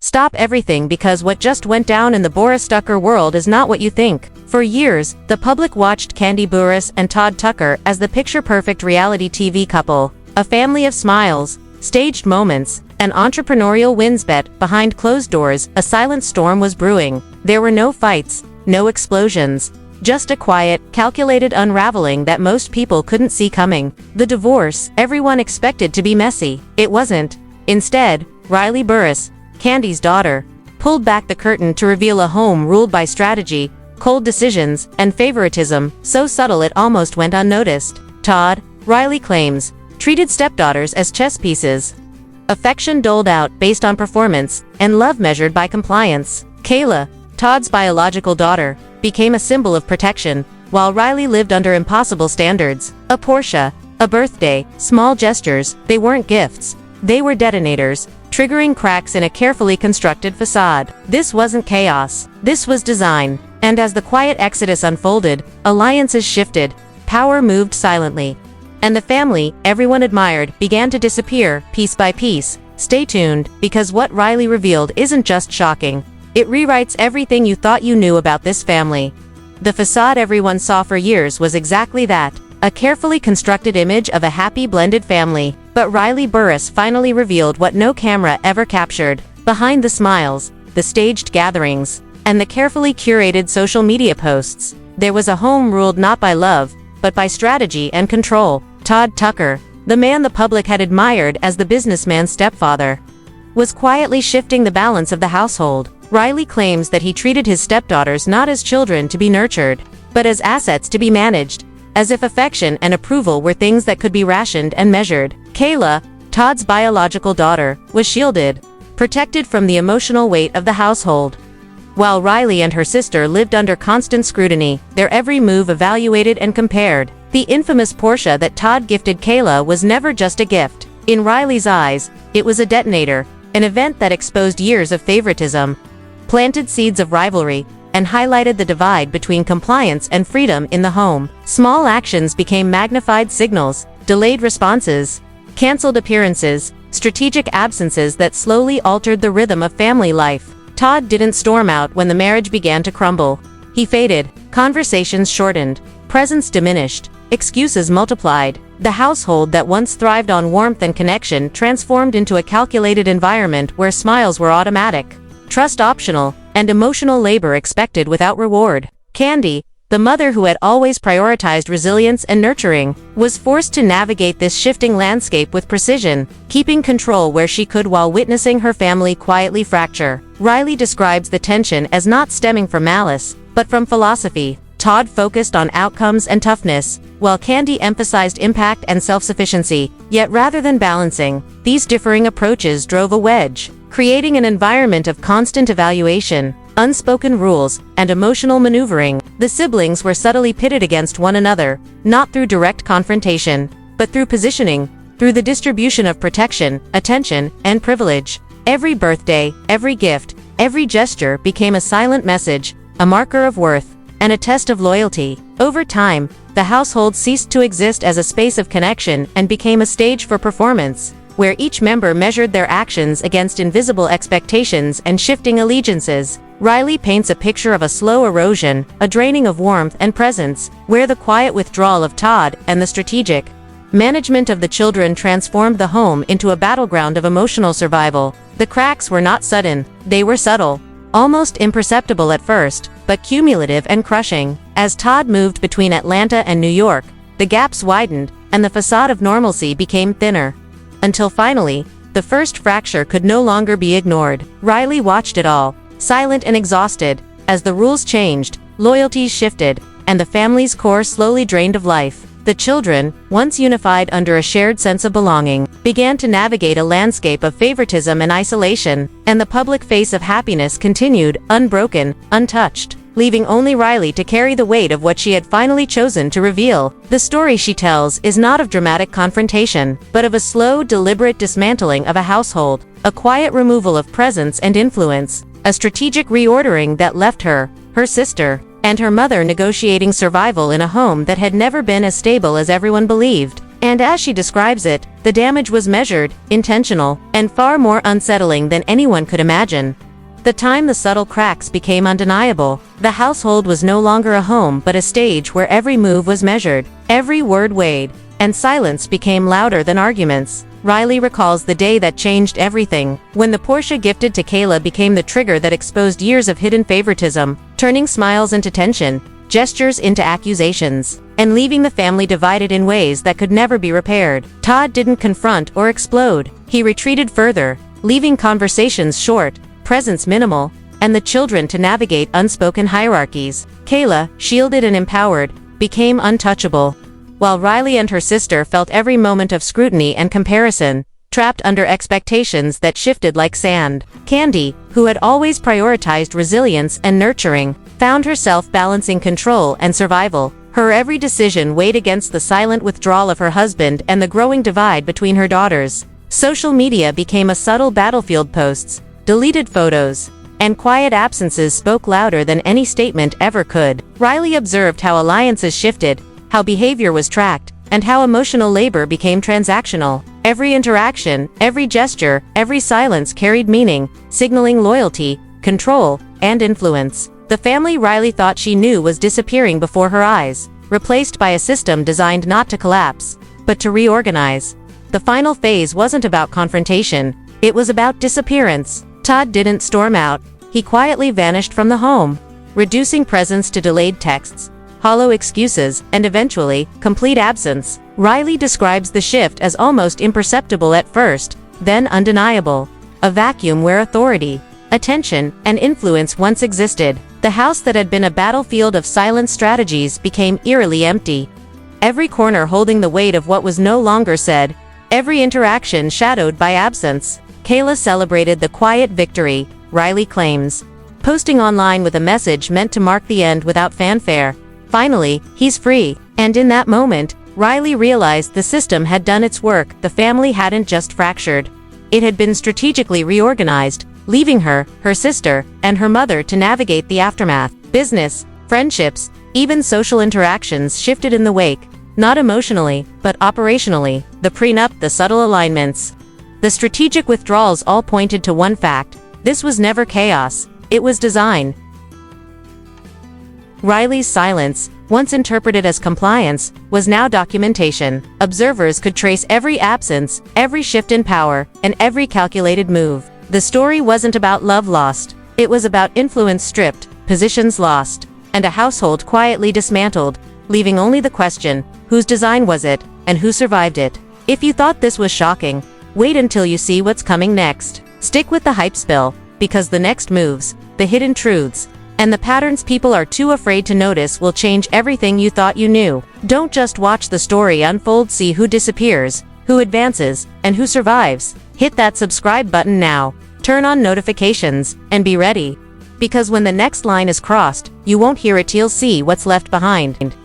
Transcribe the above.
Stop everything because what just went down in the Burrus world is not what you think. For years, the public watched Kandi Burruss and Todd Tucker as the picture-perfect reality TV couple, a family of smiles, staged moments, and entrepreneurial wins. Bet behind closed doors, a silent storm was brewing. There were no fights, no explosions, just a quiet, calculated unraveling that most people couldn't see coming. The divorce everyone expected to be messy. It wasn't. Instead, Riley Burruss, Kandi's daughter, pulled back the curtain to reveal a home ruled by strategy, cold decisions, and favoritism, so subtle it almost went unnoticed. Todd, Riley claims, treated stepdaughters as chess pieces. Affection doled out based on performance, and love measured by compliance. Kayla, Todd's biological daughter, became a symbol of protection, while Riley lived under impossible standards. A Porsche, a birthday, small gestures, they weren't gifts. They were detonators, triggering cracks in a carefully constructed facade. This wasn't chaos. This was design. And as the quiet exodus unfolded, alliances shifted, power moved silently. And the family everyone admired began to disappear, piece by piece. Stay tuned, because what Riley revealed isn't just shocking. It rewrites everything you thought you knew about this family. The facade everyone saw for years was exactly that, a carefully constructed image of a happy blended family. But Riley Burruss finally revealed what no camera ever captured. Behind the smiles, the staged gatherings, and the carefully curated social media posts, there was a home ruled not by love, but by strategy and control. Todd Tucker, the man the public had admired as the businessman's stepfather, was quietly shifting the balance of the household. Riley claims that he treated his stepdaughters not as children to be nurtured, but as assets to be managed, as if affection and approval were things that could be rationed and measured. Kayla, Todd's biological daughter, was shielded, protected from the emotional weight of the household, while Riley and her sister lived under constant scrutiny, their every move evaluated and compared. The infamous Porsche that Todd gifted Kayla was never just a gift. In Riley's eyes, it was a detonator, an event that exposed years of favoritism, planted seeds of rivalry, and highlighted the divide between compliance and freedom in the home. Small actions became magnified signals, delayed responses, canceled appearances, strategic absences that slowly altered the rhythm of family life. Todd didn't storm out when the marriage began to crumble. He faded, conversations shortened, presence diminished, excuses multiplied. The household that once thrived on warmth and connection transformed into a calculated environment where smiles were automatic, trust optional, and emotional labor expected without reward. Kandi, the mother who had always prioritized resilience and nurturing, was forced to navigate this shifting landscape with precision, keeping control where she could while witnessing her family quietly fracture. Riley describes the tension as not stemming from malice, but from philosophy. Todd focused on outcomes and toughness, while Kandi emphasized impact and self-sufficiency. Yet rather than balancing, these differing approaches drove a wedge, creating an environment of constant evaluation, unspoken rules, and emotional maneuvering. The siblings were subtly pitted against one another, not through direct confrontation, but through positioning, through the distribution of protection, attention, and privilege. Every birthday, every gift, every gesture became a silent message, a marker of worth, and a test of loyalty. Over time, the household ceased to exist as a space of connection and became a stage for performance, where each member measured their actions against invisible expectations and shifting allegiances. Riley paints a picture of a slow erosion, a draining of warmth and presence, where the quiet withdrawal of Todd and the strategic management of the children transformed the home into a battleground of emotional survival. The cracks were not sudden, they were subtle, almost imperceptible at first, but cumulative and crushing. As Todd moved between Atlanta and New York, the gaps widened, and the facade of normalcy became thinner. Until finally, the first fracture could no longer be ignored. Riley watched it all, silent and exhausted, as the rules changed, loyalties shifted, and the family's core slowly drained of life. The children, once unified under a shared sense of belonging, began to navigate a landscape of favoritism and isolation, and the public face of happiness continued, unbroken, untouched, leaving only Riley to carry the weight of what she had finally chosen to reveal. The story she tells is not of dramatic confrontation, but of a slow, deliberate dismantling of a household, a quiet removal of presence and influence, a strategic reordering that left her, her sister, and her mother negotiating survival in a home that had never been as stable as everyone believed. And as she describes it, The damage was measured, intentional, and far more unsettling than anyone could imagine. The time the subtle cracks became undeniable, the household was no longer a home but a stage where every move was measured, every word weighed, and silence became louder than arguments. Riley recalls the day that changed everything, when the Porsche gifted to Kayla became the trigger that exposed years of hidden favoritism, turning smiles into tension, gestures into accusations, and leaving the family divided in ways that could never be repaired. Todd didn't confront or explode. He retreated further, leaving conversations short, presence minimal, and the children to navigate unspoken hierarchies. Kayla, shielded and empowered, became untouchable, while Riley and her sister felt every moment of scrutiny and comparison, trapped under expectations that shifted like sand. Candi, who had always prioritized resilience and nurturing, found herself balancing control and survival. Her every decision weighed against the silent withdrawal of her husband and the growing divide between her daughters. Social media became a subtle battlefield. Posts, deleted photos, and quiet absences spoke louder than any statement ever could. Riley observed how alliances shifted, how behavior was tracked, and how emotional labor became transactional. Every interaction, every gesture, every silence carried meaning, signaling loyalty, control, and influence. The family Riley thought she knew was disappearing before her eyes, replaced by a system designed not to collapse, but to reorganize. The final phase wasn't about confrontation, it was about disappearance. Todd didn't storm out, he quietly vanished from the home, reducing presence to delayed texts, hollow excuses, and eventually, complete absence. Riley describes the shift as almost imperceptible at first, then undeniable. A vacuum where authority, attention, and influence once existed. The house that had been a battlefield of silent strategies became eerily empty. Every corner holding the weight of what was no longer said, every interaction shadowed by absence. Kayla celebrated the quiet victory, Riley claims, posting online with a message meant to mark the end without fanfare. Finally, he's free. And in that moment, Riley realized the system had done its work. The family hadn't just fractured. It had been strategically reorganized, leaving her, her sister, and her mother to navigate the aftermath. Business, friendships, even social interactions shifted in the wake, not emotionally, but operationally. The prenup, the subtle alignments, the strategic withdrawals all pointed to one fact: this was never chaos, it was design. Riley's silence, once interpreted as compliance, was now documentation. Observers could trace every absence, every shift in power, and every calculated move. The story wasn't about love lost, it was about influence stripped, positions lost, and a household quietly dismantled, leaving only the question, whose design was it, and who survived it? If you thought this was shocking, wait until you see what's coming next. Stick with the hype spill, because the next moves, the hidden truths, and the patterns people are too afraid to notice will change everything you thought you knew. Don't just watch the story unfold, see who disappears, who advances, and who survives. Hit that subscribe button now, turn on notifications, and be ready. Because when the next line is crossed, you won't hear it, you'll see what's left behind.